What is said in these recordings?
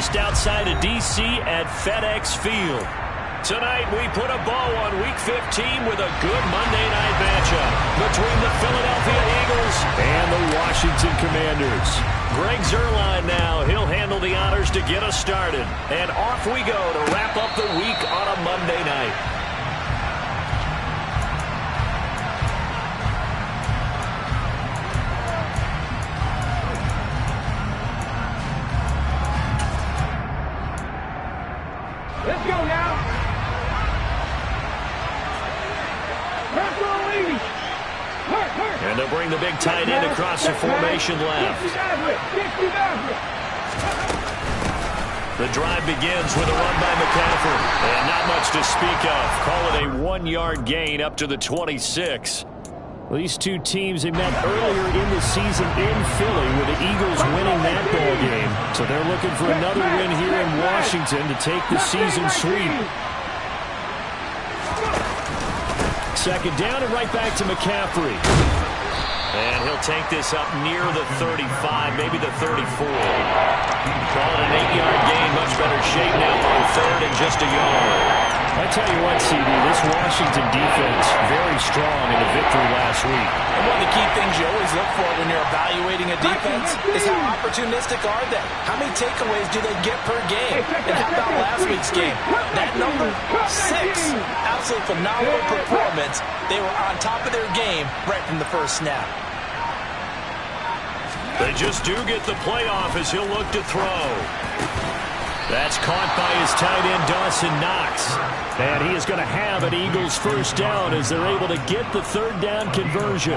just outside of D.C. at FedEx Field. Tonight, we put a bow on Week 15 with a good Monday night matchup between the Philadelphia Eagles and the Washington Commanders. Greg Zuerlein now. He'll handle the honors to get us started. And off we go to wrap up the week on a Monday night. Let's go now. And they'll bring the big tight end across the formation left. The drive begins with a run by McCaffrey. And not much to speak of. Call it a 1-yard gain up to the 26. These two teams, they met earlier in the season in Philly with the Eagles winning that ball game. So they're looking for another win here in Washington to take the season sweep. Second down and right back to McCaffrey. And he'll take this up near the 35, maybe the 34. Call it an 8-yard gain. Much better shape now on third and just a yard. I tell you what, CD, this Washington defense, very strong in the victory last week. And one of the key things you always look for when you're evaluating a defense is how opportunistic are they? How many takeaways do they get per game? And how about last week's game? That number, 6. Absolutely phenomenal performance. They were on top of their game right from the first snap. They just do get the playoff as he'll look to throw. That's caught by his tight end, Dawson Knox. And he is going to have an Eagles first down as they're able to get the third down conversion.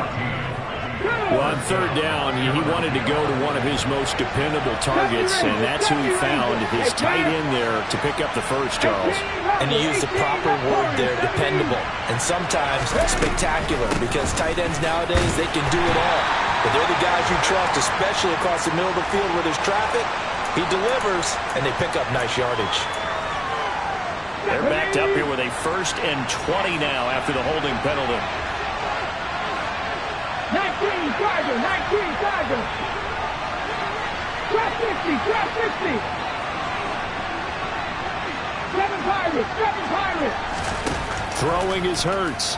Well, on third down, he wanted to go to one of his most dependable targets, and that's who he found, his tight end there, to pick up the first, Charles. And he used the proper word there, dependable, and sometimes spectacular, because tight ends nowadays, they can do it all. But they're the guys you trust, especially across the middle of the field where there's traffic. He delivers, and they pick up nice yardage. They're backed up here with a 1st and 20 now after the holding penalty. 19 Tiger, 19 Tiger. Drop 50, drop 50. 7 Pirates, 7 Pirates. Throwing is Hurts.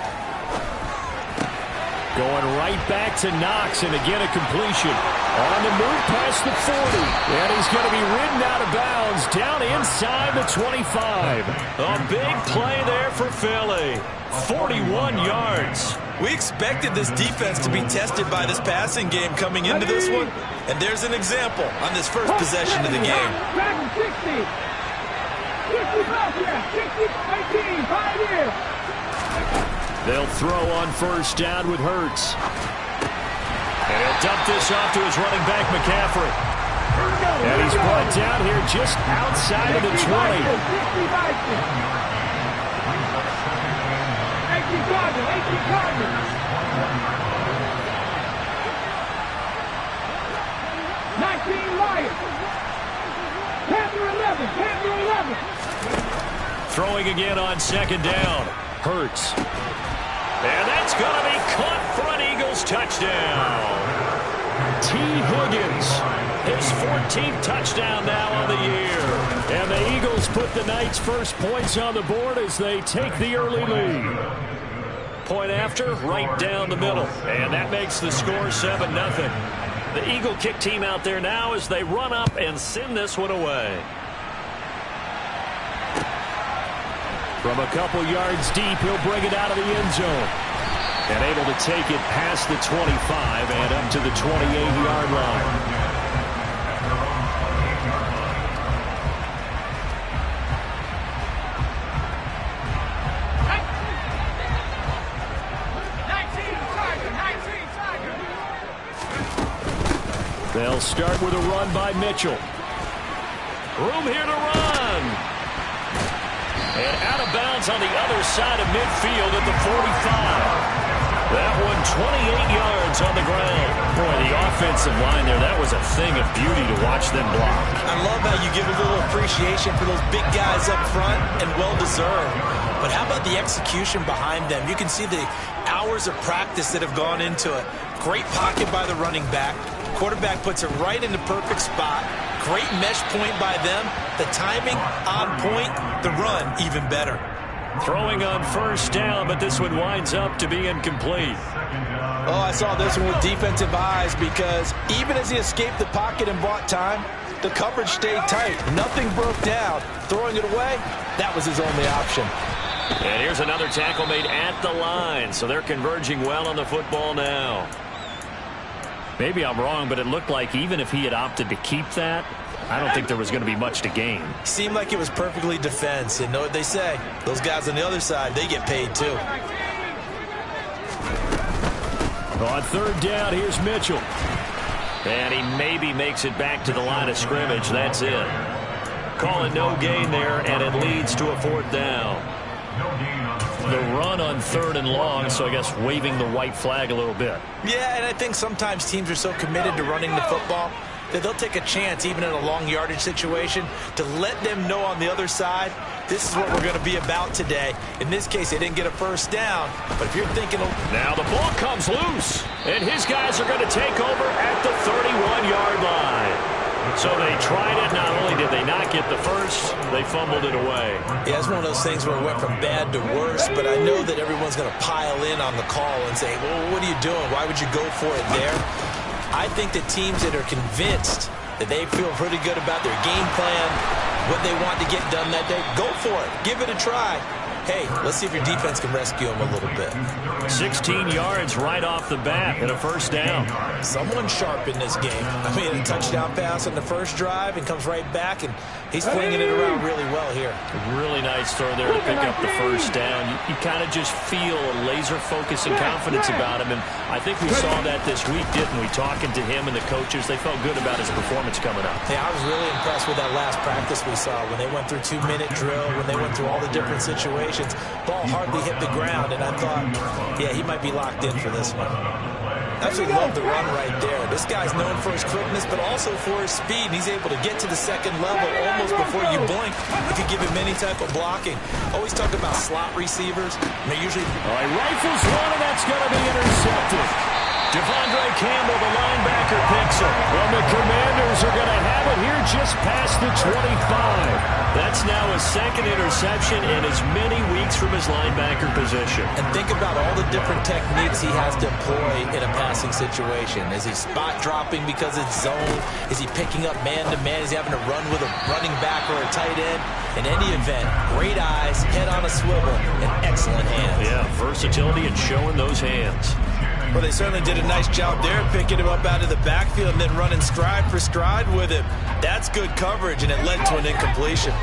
Going right back to Knox, and again a completion. On the move past the 40. And he's going to be ridden out of bounds down inside the 25. A big play there for Philly. 41 yards. We expected this defense to be tested by this passing game coming into this one. And there's an example on this first possession of the game. 60. 60, 18, Pioneer. They'll throw on first down with Hurts. And he'll dump this off to his running back, McCaffrey. And he's brought down here just outside of the 20. 18 Cardinals. 19 Lions. Panther 11, Panther 11. Throwing again on second down. Hurts. And that's going to be caught for an Eagles touchdown. T. Higgins. His 14th touchdown now on the year. And the Eagles put the Knights' first points on the board as they take the early lead. Point after, right down the middle. And that makes the score 7-0. The Eagle kick team out there now as they run up and send this one away. From a couple yards deep, he'll bring it out of the end zone. And able to take it past the 25 and up to the 28-yard line. They'll start with a run by Mitchell. Room here to run. And out of bounds on the other side of midfield at the 45. That one 28 yards on the ground. Boy, the offensive line there, that was a thing of beauty to watch them block. I love how you give a little appreciation for those big guys up front, and well-deserved. But how about the execution behind them? You can see the hours of practice that have gone into it. Great pocket by the running back. Quarterback puts it right in the perfect spot. Great mesh point by them. The timing on point. The run even better. Throwing on first down, but this one winds up to be incomplete. Oh, I saw this one with defensive eyes because even as he escaped the pocket and bought time, the coverage stayed tight. Nothing broke down. Throwing it away, that was his only option. And here's another tackle made at the line, so they're converging well on the football now. Maybe I'm wrong, but it looked like even if he had opted to keep that, I don't think there was going to be much to gain. Seemed like it was perfectly defense. And know what they say? Those guys on the other side, they get paid too. On third down, here's Mitchell. And he maybe makes it back to the line of scrimmage. That's it. Call it no gain there, and it leads to a fourth down. The run on third and long, so I guess waving the white flag a little bit. Yeah, and I think sometimes teams are so committed to running the football that they'll take a chance, even in a long yardage situation, to let them know on the other side, this is what we're going to be about today. In this case, they didn't get a first down, but if you're thinking... Now the ball comes loose, and his guys are going to take over at the 31-yard line. So they tried it. Not only did they not get the first, they fumbled it away. Yeah, it's one of those things where it went from bad to worse, but I know that everyone's going to pile in on the call and say, well, what are you doing? Why would you go for it there? I think the teams that are convinced that they feel pretty good about their game plan, what they want to get done that day, go for it. Give it a try. Hey, let's see if your defense can rescue them a little bit. 16 yards right off the bat and a first down. Someone sharp in this game. I mean, a touchdown pass on the first drive and comes right back, and he's flinging it around really well here. Really nice throw there to pick up the first down. You kind of just feel a laser focus and confidence about him, and I think we saw that this week, didn't we? Talking to him and the coaches, they felt good about his performance coming up. Yeah, I was really impressed with that last practice we saw when they went through 2-minute drill, when they went through all the different situations. Ball hardly hit the ground, and I thought, yeah, he might be locked in for this one. Absolutely love the run right there. This guy's known for his quickness, but also for his speed. He's able to get to the second level almost before you blink if you give him any type of blocking. Always talk about slot receivers. They're usually... All right, rifles one, and that's going to be intercepted. Devondre Campbell, the linebacker, picks it. Well, the Commanders are going to have it here just past the 25. That's now his second interception in as many weeks from his linebacker position. And think about all the different techniques he has to employ in a passing situation. Is he spot dropping because it's zone? Is he picking up man-to-man? Is he having to run with a running back or a tight end? In any event, great eyes, head on a swivel, and excellent hands. Yeah, versatility and showing those hands. Well, they certainly did a nice job there, picking him up out of the backfield and then running stride for stride with him. That's good coverage, and it led to an incompletion.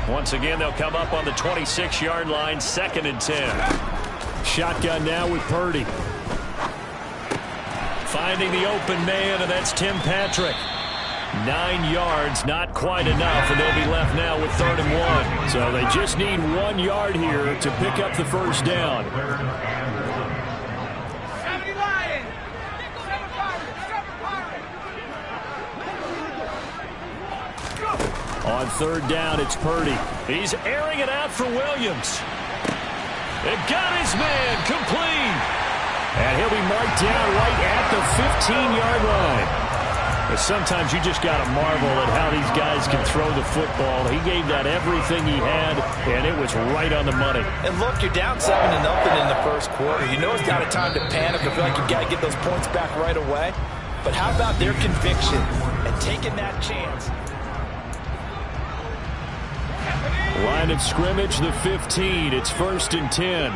Once again, they'll come up on the 26-yard line, 2nd and 10. Shotgun now with Purdy. Finding the open man, and that's Tim Patrick. 9 yards, not quite enough, and they'll be left now with 3rd and 1. So they just need 1 yard here to pick up the first down. On 3rd down, it's Purdy. He's airing it out for Williams. It got his man complete. And he'll be marked down right at the 15-yard line. But sometimes you just got to marvel at how these guys can throw the football. He gave that everything he had, and it was right on the money. And look, you're down 7-0 in the first quarter. You know it's not a time to panic or feel like you've got to get those points back right away. But how about their conviction and taking that chance? Line of scrimmage, the 15. It's 1st and 10.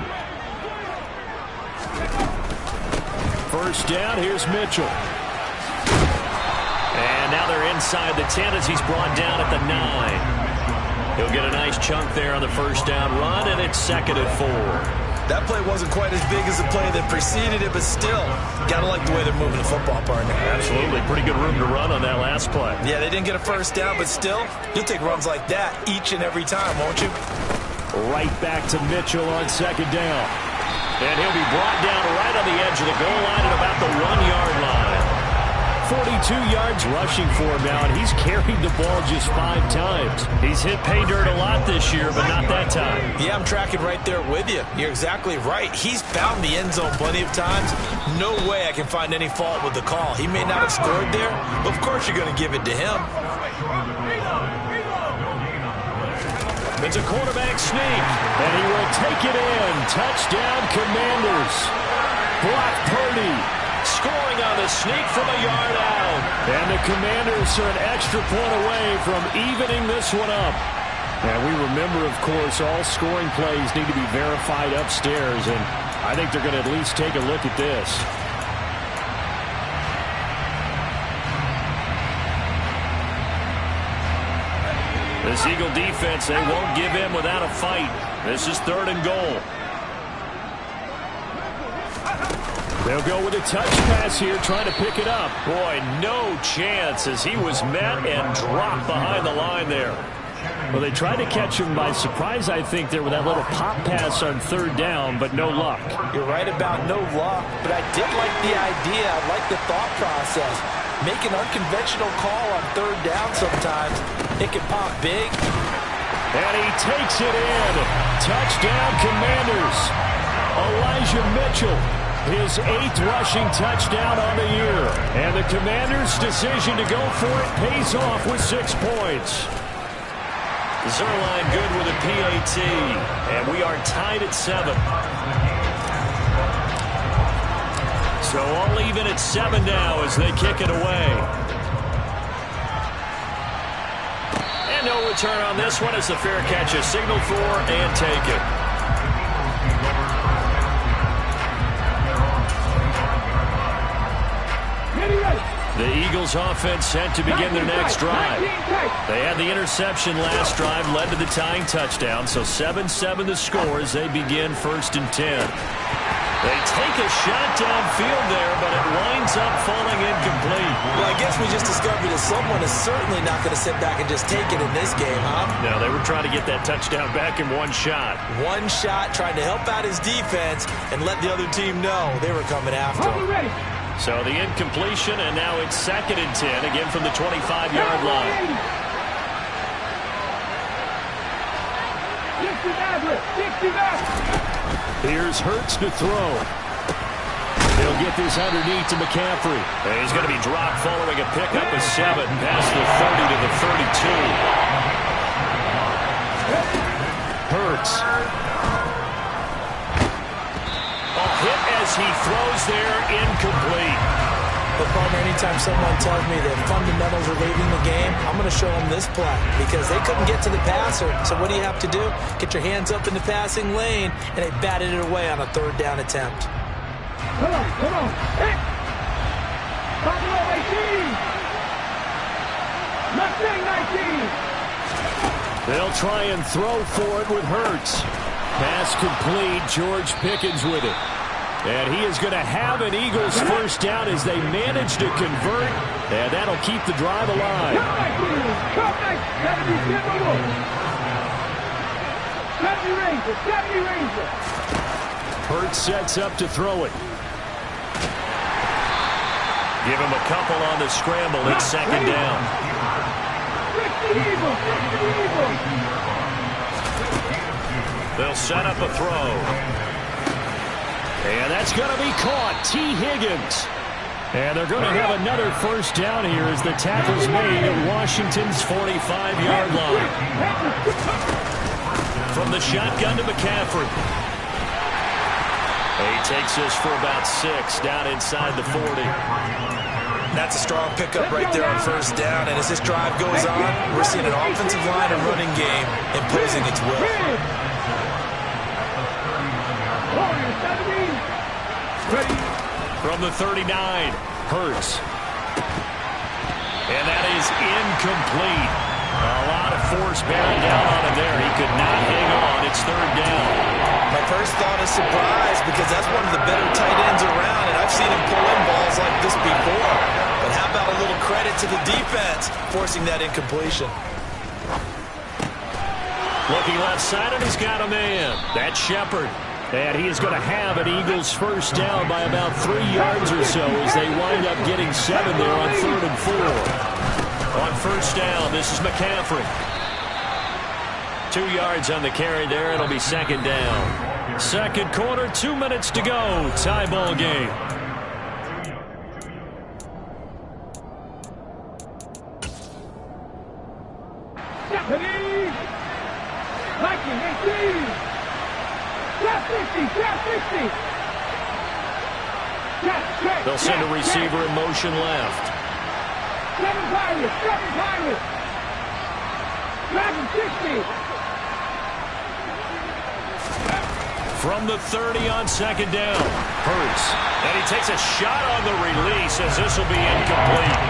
First down, here's Mitchell. And now they're inside the 10 as he's brought down at the 9. He'll get a nice chunk there on the first down run, and it's 2nd and 4. That play wasn't quite as big as the play that preceded it, but still, got to like the way they're moving the football, partner. Absolutely. Pretty good room to run on that last play. Yeah, they didn't get a first down, but still, you'll take runs like that each and every time, won't you? Right back to Mitchell on 2nd down. And he'll be brought down right on the edge of the goal line at about the 1 yard line. 42 yards rushing for him now, and he's carried the ball just 5 times. He's hit pay dirt a lot this year, but not that time. Yeah, I'm tracking right there with you. You're exactly right. He's found the end zone plenty of times. No way I can find any fault with the call. He may not have scored there, but of course you're going to give it to him. It's a quarterback sneak, and he will take it in. Touchdown, Commanders. Brock Purdy scoring on the sneak from a yard out. And the Commanders are an extra point away from evening this one up. And we remember, of course, all scoring plays need to be verified upstairs, and I think they're going to at least take a look at this. This Eagle defense, they won't give in without a fight. This is 3rd and goal. They'll go with a touch pass here, trying to pick it up. Boy, no chance as he was met and dropped behind the line there. Well, they tried to catch him by surprise, I think, there with that little pop pass on 3rd down, but no luck. You're right about no luck, but I did like the idea. I like the thought process. Make an unconventional call on 3rd down sometimes. It can pop big. And he takes it in. Touchdown, Commanders. Elijah Mitchell, his 8th rushing touchdown on the year. And the Commanders' decision to go for it pays off with 6 points. Zerline good with a PAT. And we are tied at 7. So all even at 7 now as they kick it away. And no return on this one as the fair catch is signaled for and taken. The Eagles offense set to begin their next drive. They had the interception last drive, led to the tying touchdown, so 7-7 the score as they begin 1st and 10. They take a shot downfield there, but it winds up falling incomplete. Well, I guess we just discovered that someone is certainly not going to sit back and just take it in this game, huh? No, they were trying to get that touchdown back in one shot. One shot, trying to help out his defense and let the other team know they were coming after him. So the incompletion, and now it's 2nd and 10, again from the 25-yard line. Here's Hurts to throw. They'll get this underneath to McCaffrey. And he's going to be dropped following a pickup of 7 past the 30 to the 32. Hurts. A hit as he throws there, incomplete. But, partner, anytime someone tells me that fundamentals are leaving the game, I'm going to show them this play because they couldn't get to the passer. So what do you have to do? Get your hands up in the passing lane, and they batted it away on a 3rd down attempt. Come on. Hey! Buffalo 18! Mustang 19! They'll try and throw for it with Hurts. Pass complete. George Pickens with it. And he is going to have an Eagles 1st down as they manage to convert. And that'll keep the drive alive. Hurts sets up to throw it. Give him a couple on the scramble. It's 2nd down. They'll set up a throw. And that's going to be caught. T. Higgins. And they're going to have another 1st down here as the tackle's made at Washington's 45-yard line. From the shotgun to McCaffrey. He takes this for about 6 down inside the 40. That's a strong pickup right there on 1st down. And as this drive goes on, we're seeing an offensive line and running game imposing its will. From the 39, Hurts. And that is incomplete. A lot of force bearing down on him there. He could not hang on. It's 3rd down. My first thought is surprise because that's one of the better tight ends around, and I've seen him pull in balls like this before. But how about a little credit to the defense forcing that incompletion? Looking left side, and he's got a man. That's Shepard. And he is going to have an Eagles first down by about 3 yards or so as they wind up getting 7 there on 3rd and 4. On first down, this is McCaffrey. 2 yards on the carry there. It'll be 2nd down. Second quarter, 2 minutes to go. Tie ball game. They'll send a receiver in motion left. 7 Pirates. Dragon 60. From the 30 on 2nd down. Hurts. And he takes a shot on the release as this will be incomplete.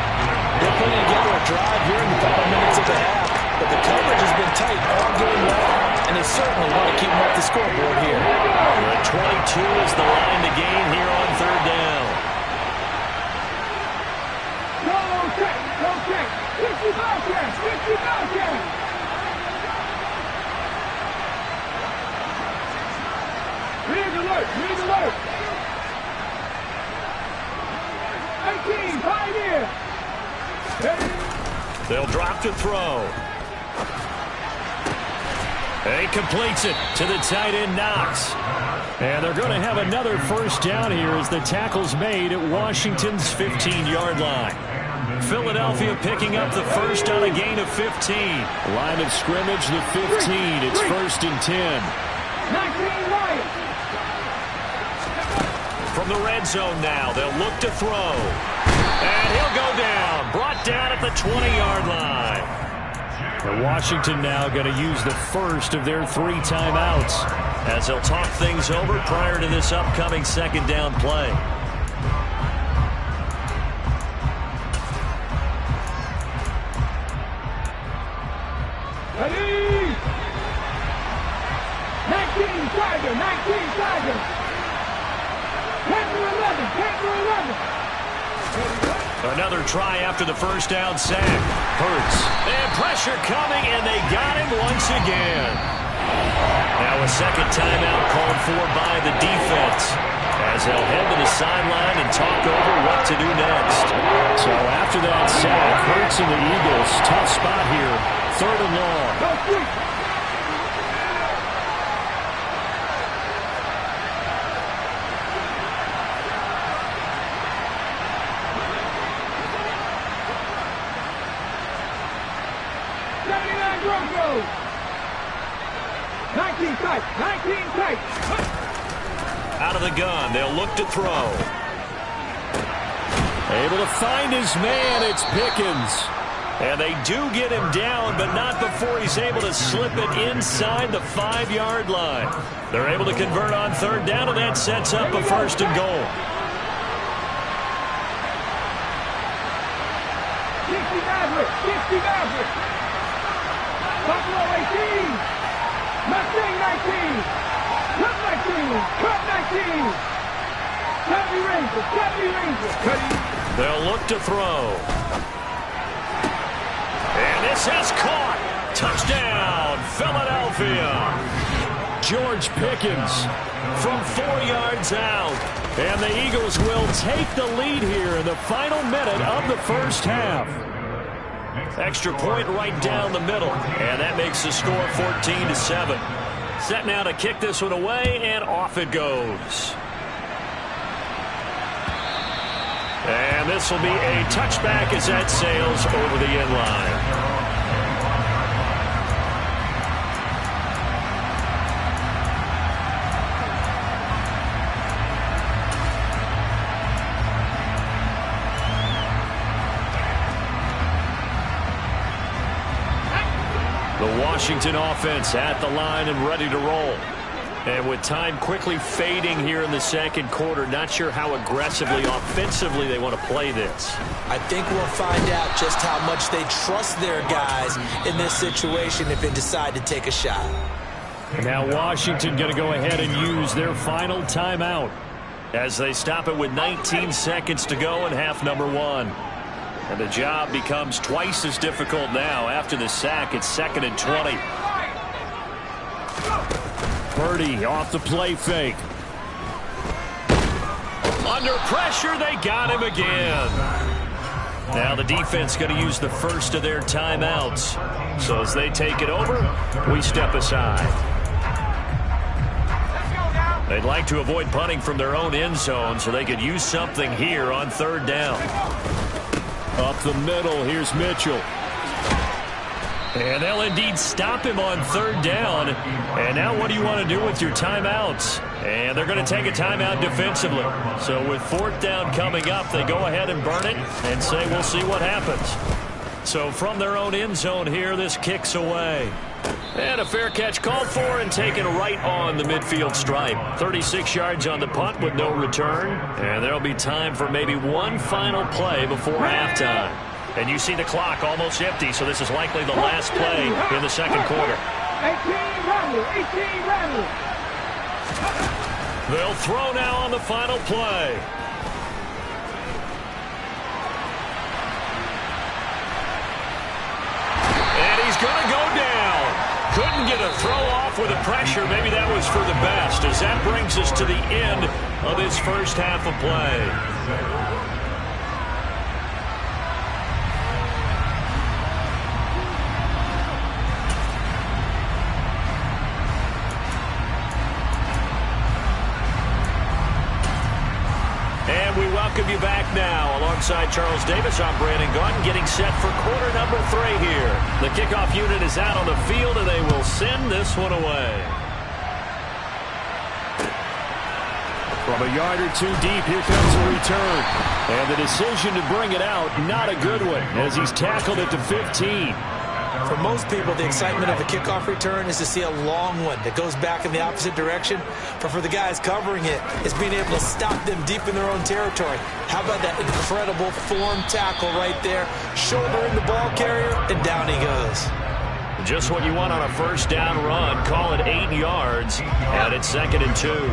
They're putting together a drive here in the final minutes of the half, but the coverage has been tight all game long, and they certainly want to keep them off the scoreboard here. The 22 is the line to gain here on 3rd down. No check. 50 Bobcats. Read alert. 18, Pioneer. They'll drop to throw. And he completes it to the tight end, Knox. And they're going to have another first down here as the tackle's made at Washington's 15-yard line. Philadelphia picking up the first on a gain of 15. Line of scrimmage, the 15. It's 1st and 10. 19 Lions. From the red zone now, they'll look to throw. And he'll go down. Brought down at the 20-yard line. And Washington now going to use the first of their 3 timeouts as they'll talk things over prior to this upcoming 2nd down play. Ready? 19 Tiger. 10 to 11. Another try after the first down sack. Hurts. And pressure coming, and they got him once again. Now a second timeout called for by the defense as they'll head to the sideline and talk over what to do next. So after that sack, Hurts and the Eagles, tough spot here. 3rd and long. Broncos. 19 tight. Out of the gun, they'll look to throw. Able to find his man, it's Pickens. And they do get him down, but not before he's able to slip it inside the 5-yard line. They're able to convert on 3rd down, and that sets up a 1st and goal. 50 Maverick. Buffalo 18. Mustang 19. Cut 19. Chevy Ranger. They'll look to throw. And this has caught. Touchdown, Philadelphia. George Pickens from 4 yards out. And the Eagles will take the lead here in the final minute of the first half. Extra point right down the middle. And that makes the score 14-7. Set now to kick this one away, and off it goes. And this will be a touchback as that sails over the end line. The Washington offense at the line and ready to roll. And with time quickly fading here in the second quarter, not sure how aggressively, offensively they want to play this. I think we'll find out just how much they trust their guys in this situation if they decide to take a shot. And now Washington going to go ahead and use their final timeout as they stop it with 19 seconds to go in half number 1. And the job becomes twice as difficult now. After the sack, it's 2nd and 20. Purdy off the play fake. Under pressure, they got him again. Now the defense going to use the first of their timeouts. So as they take it over, we step aside. They'd like to avoid punting from their own end zone so they could use something here on third down. Up the middle, here's Mitchell. And they'll indeed stop him on third down. And now what do you want to do with your timeouts? And they're going to take a timeout defensively. So with fourth down coming up, they go ahead and burn it and say we'll see what happens. So from their own end zone here, this kicks away. And a fair catch called for and taken right on the midfield stripe. 36 yards on the punt with no return. And there'll be time for maybe one final play before halftime. And you see the clock almost empty, so this is likely the last play in the second quarter. 18 rattle. They'll throw now on the final play. And he's going to go down. Couldn't get a throw off with the pressure. Maybe that was for the best, as that brings us to the end of this first half of play. We welcome you back now. Alongside Charles Davis, I'm Brandon Gaudin, getting set for quarter number 3 here. The kickoff unit is out on the field, and they will send this one away. From a yard or two deep, here comes a return. And the decision to bring it out, not a good one, as he's tackled at the 15. For most people, the excitement of a kickoff return is to see a long one that goes back in the opposite direction. But for the guys covering it, it's being able to stop them deep in their own territory. How about that incredible form tackle right there? Shoulder in the ball carrier, and down he goes. Just what you want on a first down run. Call it 8 yards, and it's 2nd and 2.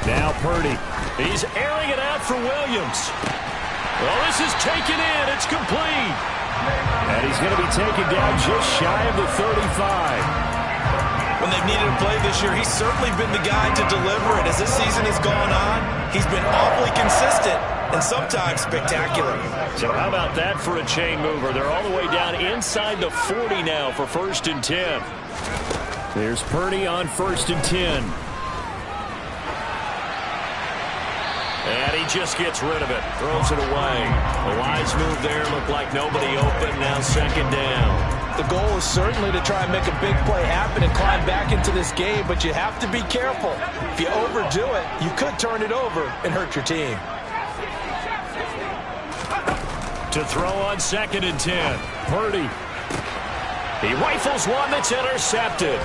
Now Purdy. He's airing it out for Williams. Well, this is taken in. It's complete. And he's going to be taken down just shy of the 35. When they've needed a play this year, he's certainly been the guy to deliver it. As this season has gone on, he's been awfully consistent and sometimes spectacular. So how about that for a chain mover? They're all the way down inside the 40 now for 1st and 10. There's Purdy on 1st and 10. And he just gets rid of it. Throws it away. A wise move there. Looked like nobody open. Now 2nd down. The goal is certainly to try and make a big play happen and climb back into this game, but you have to be careful. If you overdo it, you could turn it over and hurt your team. To throw on 2nd and 10. Purdy. He rifles one that's intercepted.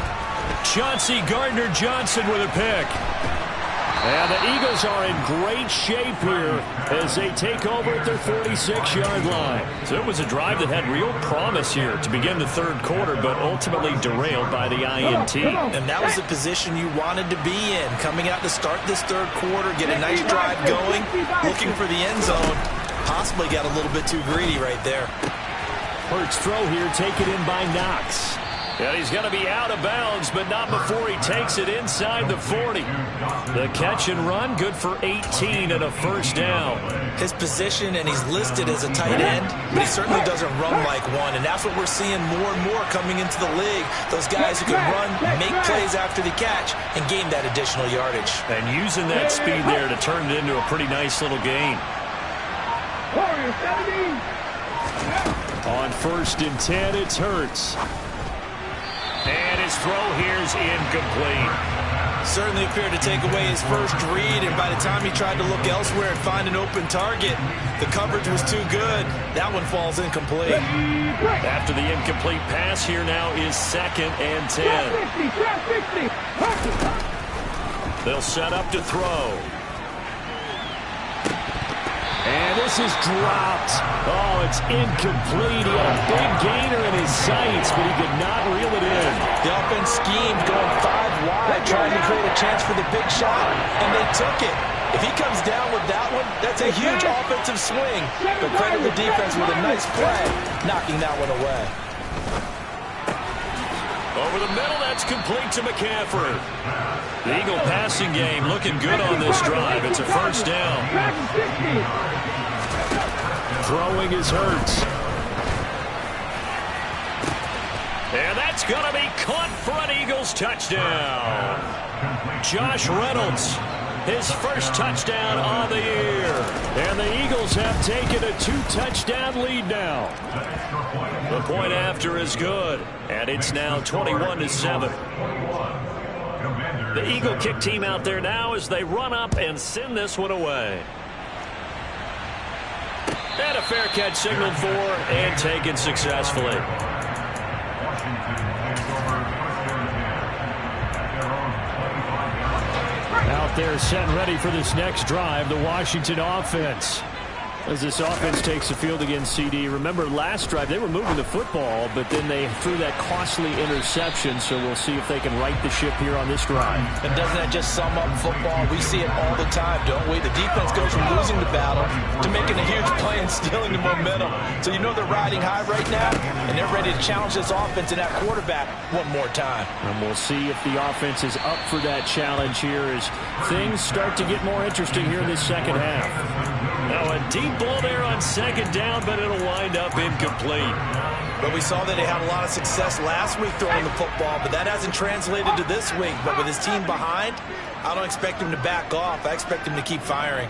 Chauncey Gardner-Johnson with a pick. And the Eagles are in great shape here as they take over at their 46-yard line. So it was a drive that had real promise here to begin the third quarter, but ultimately derailed by the INT. And that was the position you wanted to be in, coming out to start this third quarter, get a nice drive going, looking for the end zone. Possibly got a little bit too greedy right there. Hurts throw here, taken in by Knox. And he's going to be out of bounds, but not before he takes it inside the 40. The catch and run, good for 18 and a 1st down. His position, and he's listed as a tight end, but he certainly doesn't run like one, and that's what we're seeing more and more coming into the league. Those guys who can run, make plays after the catch, and gain that additional yardage. And using that speed there to turn it into a pretty nice little gain. On 1st and 10, it's Hurts. And his throw here is incomplete. Certainly appeared to take away his first read, and by the time he tried to look elsewhere and find an open target, the coverage was too good. That one falls incomplete. After the incomplete pass, here now is 2nd and 10. They'll set up to throw. And this is dropped. Oh, it's incomplete. He had a big gainer in his sights, but he could not reel it in. The offense schemed going 5 wide, trying to create a chance for the big shot, and they took it. If he comes down with that one, that's a huge offensive swing. But credit the defense with a nice play, knocking that one away. Over the middle, that's complete to McCaffrey. The Eagle passing game looking good on this drive. It's a first down. Throwing is Hurts. And that's going to be caught for an Eagles touchdown. Josh Reynolds, his first touchdown on the year. And the Eagles have taken a 2-touchdown lead now. The point after is good, and it's now 21-7. The Eagle kick team out there now as they run up and send this one away. And a fair catch signaled for and taken successfully. Out there set and ready for this next drive, the Washington offense. As this offense takes the field against CD. Remember last drive they were moving the football, but then they threw that costly interception, so we'll see if they can right the ship here on this drive. And doesn't that just sum up football? We see it all the time, don't we? The defense goes from losing the battle to making a huge play and stealing the momentum. So you know they're riding high right now, and they're ready to challenge this offense and that quarterback one more time. And we'll see if the offense is up for that challenge here as things start to get more interesting here in this second half. Now a deep ball there on second down, but it'll wind up incomplete. But we saw that they had a lot of success last week throwing the football, but that hasn't translated to this week. But with his team behind, I don't expect him to back off. I expect him to keep firing.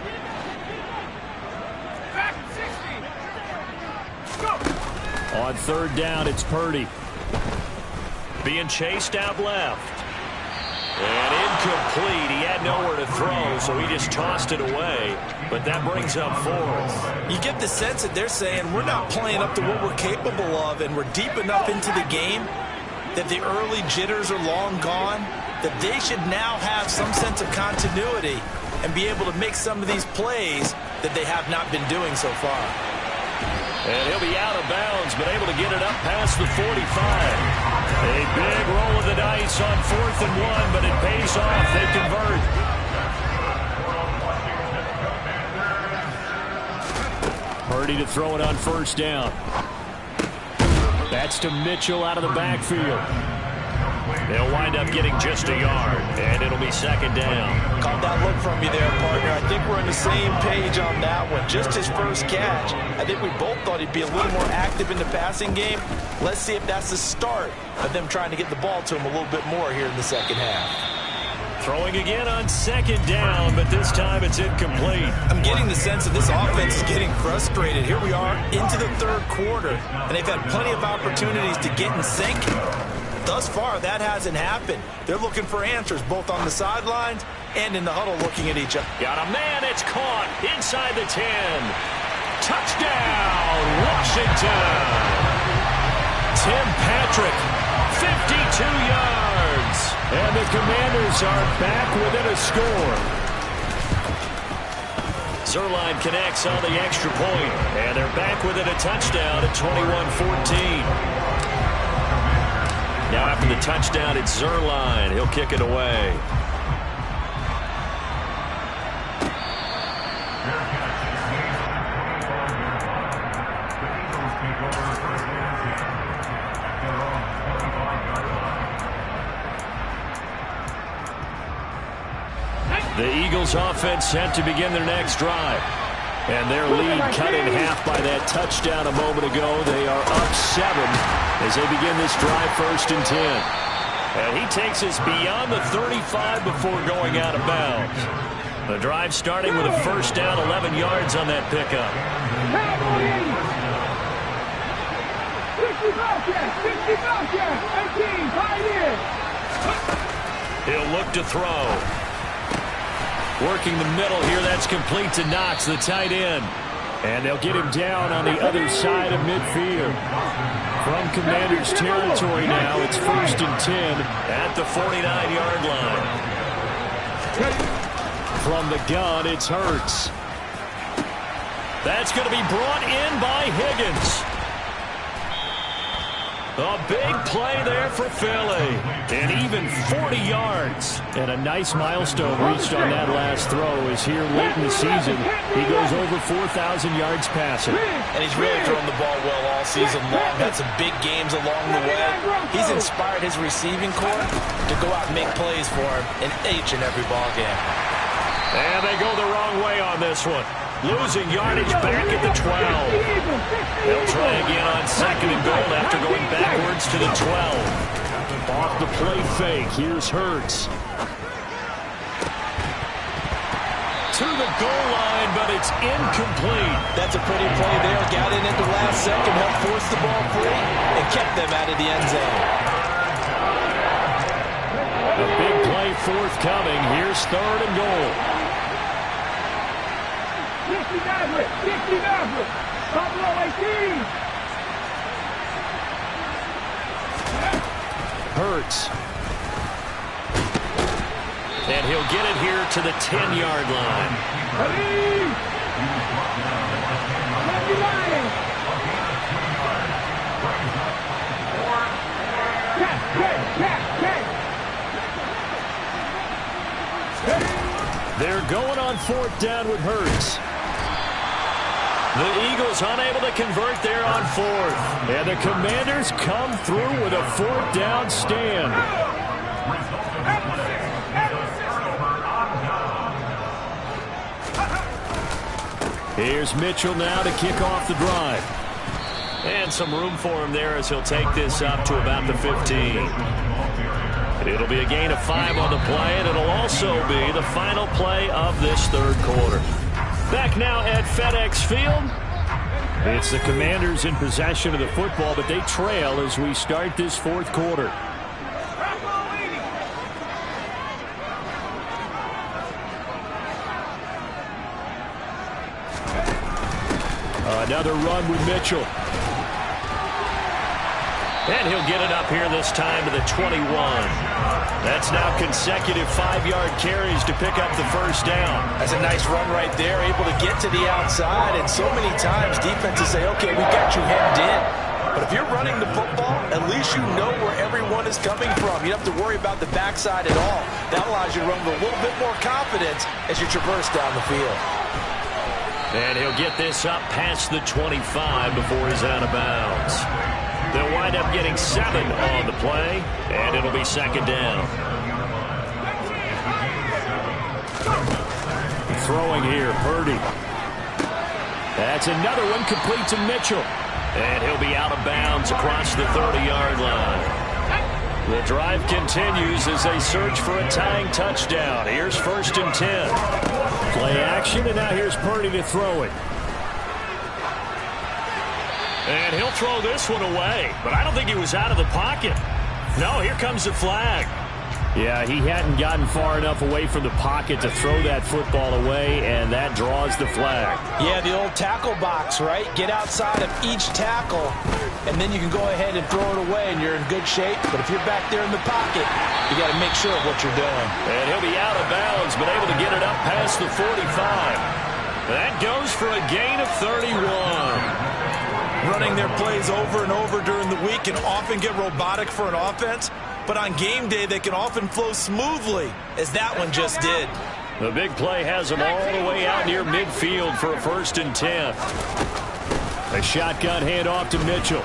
On third down, it's Purdy. Being chased out left. And incomplete. He had nowhere to throw, so he just tossed it away. But that brings up fourth. You get the sense that they're saying we're not playing up to what we're capable of, and we're deep enough into the game that the early jitters are long gone, that they should now have some sense of continuity and be able to make some of these plays that they have not been doing so far. And he'll be out of bounds, but able to get it up past the 45. A big roll of the dice on 4th and 1, but it pays off. They convert. Purdy to throw it on first down. That's to Mitchell out of the backfield. They'll wind up getting just a yard, and it'll be second down. Caught that look from you there, partner. I think we're on the same page on that one. Just his first catch. I think we both thought he'd be a little more active in the passing game. Let's see if that's the start of them trying to get the ball to him a little bit more here in the second half. Throwing again on second down, but this time it's incomplete. I'm getting the sense that this offense is getting frustrated. Here we are into the third quarter, and they've had plenty of opportunities to get in sync. Thus far, that hasn't happened. They're looking for answers both on the sidelines and in the huddle looking at each other. Got a man, it's caught inside the 10. Touchdown, Washington. Tim Patrick, 52 yards. And the Commanders are back within a score. Zerline connects on the extra point, and they're back within a touchdown at 21-14. Now after the touchdown, it's Zerline. He'll kick it away. The Eagles offense set to begin their next drive. And their lead cut in half by that touchdown a moment ago. They are up 7 as they begin this drive 1st and 10. And he takes us beyond the 35 before going out of bounds. The drive starting with a first down, 11 yards on that pickup. 18, he'll look to throw. Working the middle here, that's complete to Knox, the tight end. And they'll get him down on the other side of midfield. From Commanders territory now, it's 1st and 10 at the 49-yard line. From the gun, it's Hurts. That's going to be brought in by Higgins. A big play there for Philly. And even 40 yards. And a nice milestone reached on that last throw as here late in the season, he goes over 4,000 yards passing. And he's really thrown the ball well all season long. Had some big games along the way. He's inspired his receiving corps to go out and make plays for him in each and every ball game. And they go the wrong way on this one. Losing yardage back at the 12. They'll try again on 2nd and goal after going backwards to the 12. Off the play fake. Here's Hurts. To the goal line, but it's incomplete. That's a pretty play there. Got in at the last second, helped force the ball free, and kept them out of the end zone. A big play forthcoming. Here's 3rd and goal. 60 Buffalo 18. Hurts. And he'll get it here to the 10-yard line. They're going on 4th down with Hurts. The Eagles unable to convert there on 4th. And the Commanders come through with a 4th down stand. Here's Mitchell now to kick off the drive. And some room for him there as he'll take this up to about the 15. It'll be a gain of 5 on the play, and it'll also be the final play of this 3rd quarter. Back now at FedEx Field. It's the Commanders in possession of the football, but they trail as we start this 4th quarter. Another run with Mitchell. And he'll get it up here this time to the 21. That's now consecutive 5-yard carries to pick up the 1st down. That's a nice run right there, able to get to the outside. And so many times defenses say, okay, we got you hemmed in. But if you're running the football, at least you know where everyone is coming from. You don't have to worry about the backside at all. That allows you to run with a little bit more confidence as you traverse down the field. And he'll get this up past the 25 before he's out of bounds. They'll wind up getting 7 on the play, and it'll be 2nd down. Throwing here, Purdy. That's another one complete to Mitchell. And he'll be out of bounds across the 30-yard line. The drive continues as they search for a tying touchdown. Here's 1st and 10. Play action, and now here's Purdy to throw it. And he'll throw this one away, but I don't think he was out of the pocket. No, here comes the flag. Yeah, he hadn't gotten far enough away from the pocket to throw that football away, and that draws the flag. Yeah, the old tackle box, right? Get outside of each tackle, and then you can go ahead and throw it away, and you're in good shape. But if you're back there in the pocket, you got to make sure of what you're doing. And he'll be out of bounds, but able to get it up past the 45. That goes for a gain of 31. Running their plays over and over during the week can often get robotic for an offense, but on game day they can often flow smoothly, as that one just did. The big play has them all the way out near midfield for a 1st and 10. A shotgun handoff to Mitchell.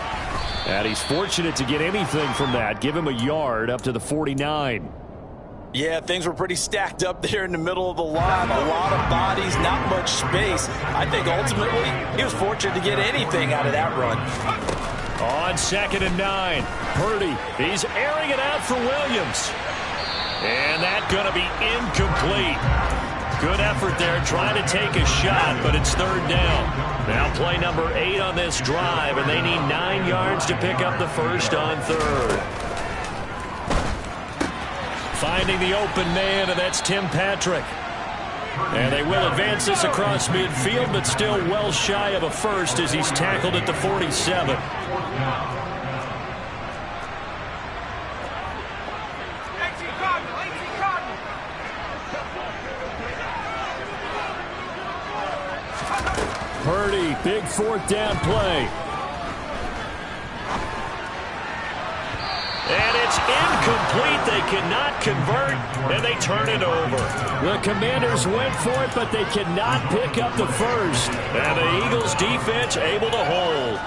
And he's fortunate to get anything from that. Give him a yard up to the 49. Yeah, things were pretty stacked up there in the middle of the line. A lot of bodies, not much space. I think ultimately he was fortunate to get anything out of that run. On 2nd and 9, Purdy. He's airing it out for Williams. And that's going to be incomplete. Good effort there trying to take a shot, but it's 3rd down. Now play number 8 on this drive, and they need 9 yards to pick up the 1st on 3rd. Finding the open man, and that's Tim Patrick. And they will advance this across midfield, but still well shy of a 1st as he's tackled at the 47. Purdy, big 4th down play. incomplete. They cannot convert, and they turn it over. The Commanders went for it, but they cannot pick up the first. And the Eagles defense able to hold.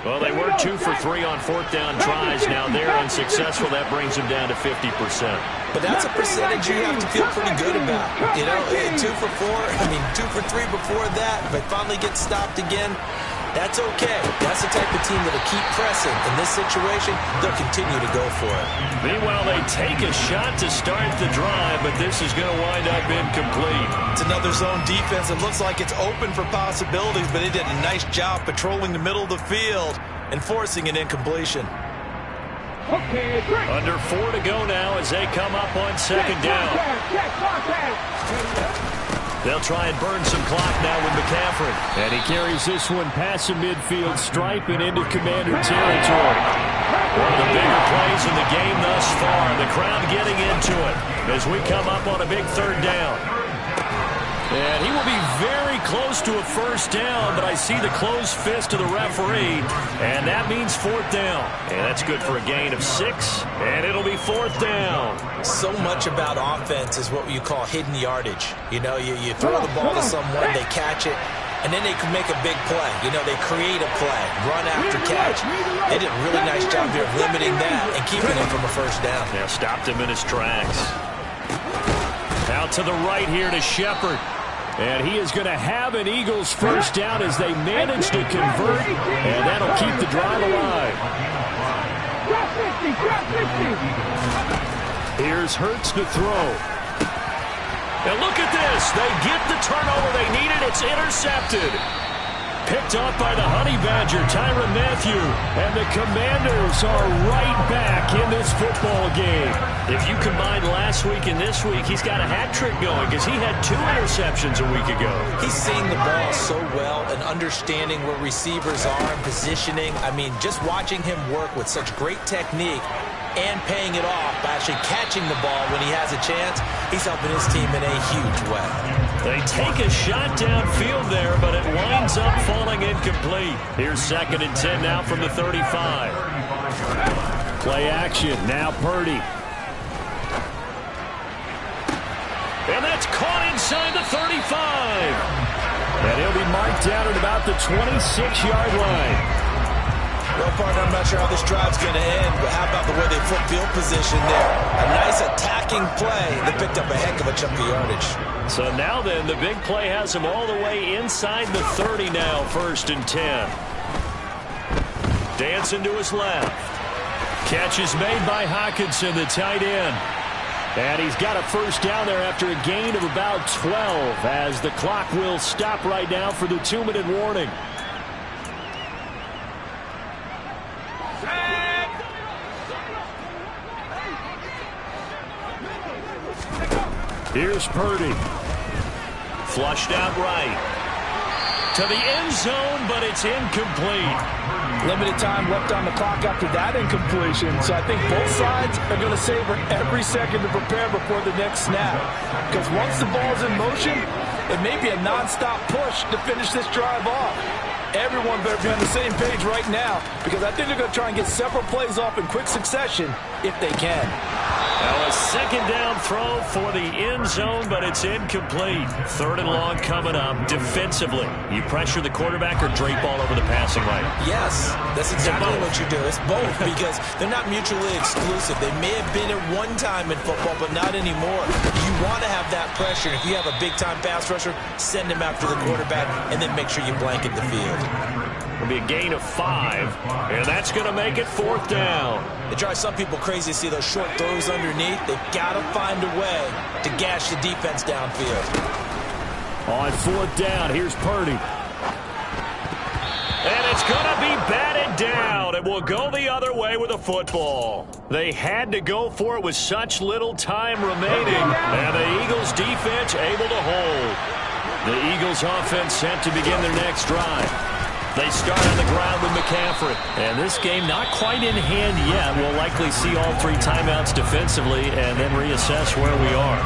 Well, they were 2 for 3 on 4th down tries. Now they're unsuccessful. That brings them down to 50%. But that's a percentage you have to feel pretty good about. You know, 2 for 3 before that. But finally get stopped again. That's okay. That's the type of team that'll keep pressing. In this situation, they'll continue to go for it. Meanwhile, they take a shot to start the drive, but this is going to wind up incomplete. It's another zone defense. It looks like it's open for possibilities, but they did a nice job patrolling the middle of the field and forcing an incompletion. Okay, great. Under 4 to go now as they come up on 2nd down. They'll try and burn some clock now with McCaffrey. And he carries this one past the midfield stripe and into Commander territory. One of the bigger plays in the game thus far. The crowd getting into it as we come up on a big 3rd down. And he will be very close to a 1st down, but I see the closed fist of the referee, and that means 4th down. And that's good for a gain of 6, and it'll be 4th down. So much about offense is what you call hidden yardage. You know, you throw the ball to someone, they catch it, and then they can make a big play. You know, they create a play, run after catch. They did a really nice job here of limiting that and keeping him from a 1st down. Yeah, stopped him in his tracks. Out to the right here to Shepard. And he is going to have an Eagles 1st down as they manage to convert, and that'll keep the drive alive. Here's Hurts to throw. And look at this. They get the turnover they needed. It's intercepted. Picked off by the Honey Badger, Tyrann Mathieu. And the Commanders are right back in this football game. If you combine last week and this week, he's got a hat trick going because he had 2 interceptions a week ago. He's seeing the ball so well and understanding where receivers are and positioning. I mean, just watching him work with such great technique and paying it off by actually catching the ball when he has a chance, he's helping his team in a huge way. They take a shot downfield there, but it winds up falling incomplete. Here's 2nd and 10 now from the 35. Play action, now Purdy. And that's caught inside the 35. And he'll be marked down at about the 26-yard line. Well, partner, I'm not sure how this drive's going to end, but how about the way they flip field position there? A nice attacking play that picked up a heck of a chunk of yardage. So now then, the big play has him all the way inside the 30 now, 1st and 10. Dancing to his left. Catch is made by Hockenson, the tight end. And he's got a 1st down there after a gain of about 12 as the clock will stop right now for the 2-minute warning. Here's Purdy. Flushed out right. To the end zone, but it's incomplete. Limited time left on the clock after that incompletion, so I think both sides are going to savor every second to prepare before the next snap. Because once the ball's in motion, it may be a non-stop push to finish this drive off. Everyone better be on the same page right now, because I think they're going to try and get several plays off in quick succession if they can. Now a 2nd down throw for the end zone, but it's incomplete. 3rd and long coming up. Defensively, you pressure the quarterback or drape all over the passing lane? Yes, that's exactly what you do. It's both because they're not mutually exclusive. They may have been at one time in football, but not anymore. You want to have that pressure. If you have a big-time pass rusher, send him after the quarterback, and then make sure you blanket the field. It'll be a gain of 5, and that's going to make it 4th down. It drives some people crazy to see those short throws underneath. They've got to find a way to gash the defense downfield. On 4th down, here's Purdy. And it's going to be batted down. It will go the other way with a football. They had to go for it with such little time remaining, and the Eagles defense able to hold. The Eagles offense set to begin their next drive. They start on the ground with McCaffrey. And this game not quite in hand yet. We'll likely see all 3 timeouts defensively and then reassess where we are.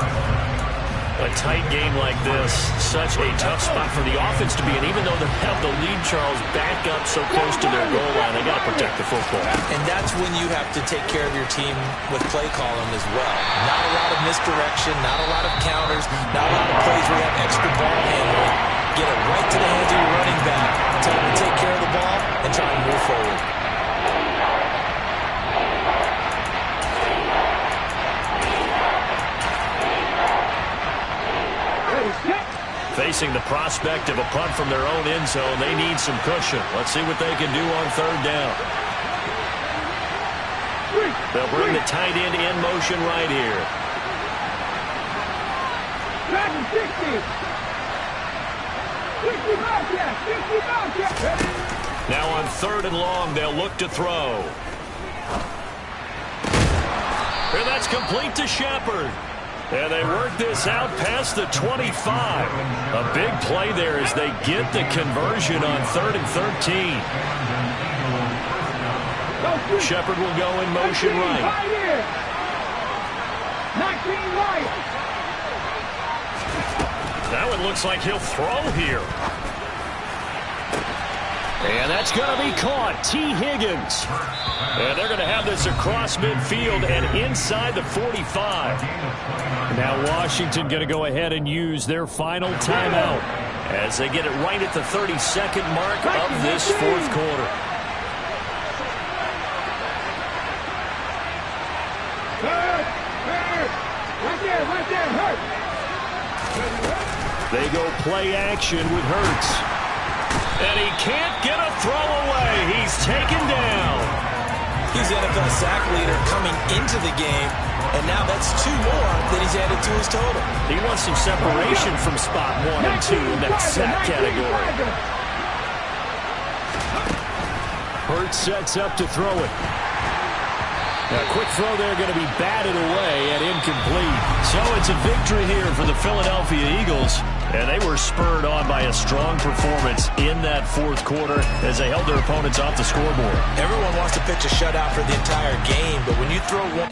A tight game like this, such a tough spot for the offense to be in. Even though they have the lead, Charles, back up so close to their goal line, they got to protect the football. And that's when you have to take care of your team with play calling as well. Not a lot of misdirection, not a lot of counters, not a lot of plays where you have extra ball handling. Get it right to the hands of your running back. Tell him to take care of the ball and try and move forward. Facing the prospect of a punt from their own end zone, they need some cushion. Let's see what they can do on third down. They'll bring the tight end in motion right here. Now on third and long, they'll look to throw. And that's complete to Shepard. And they work this out past the 25. A big play there as they get the conversion on 3rd and 13. Shepard will go in motion right. 19 right. That one looks like he'll throw here. And that's going to be caught. T. Higgins. And they're going to have this across midfield and inside the 45. Now Washington going to go ahead and use their final timeout as they get it right at the 32nd mark of this fourth quarter. Right there, Hurt. They go play action with Hurts. And he can't get a throw away. He's taken down. He's the NFL sack leader coming into the game, and now that's 2 more that he's added to his total. He wants some separation from spot 1 and 2 in that sack category. Hurts sets up to throw it. Now, a quick throw there going to be batted away and incomplete. So it's a victory here for the Philadelphia Eagles. And they were spurred on by a strong performance in that fourth quarter as they held their opponents off the scoreboard. Everyone wants to pitch a shutout for the entire game, but when you throw one...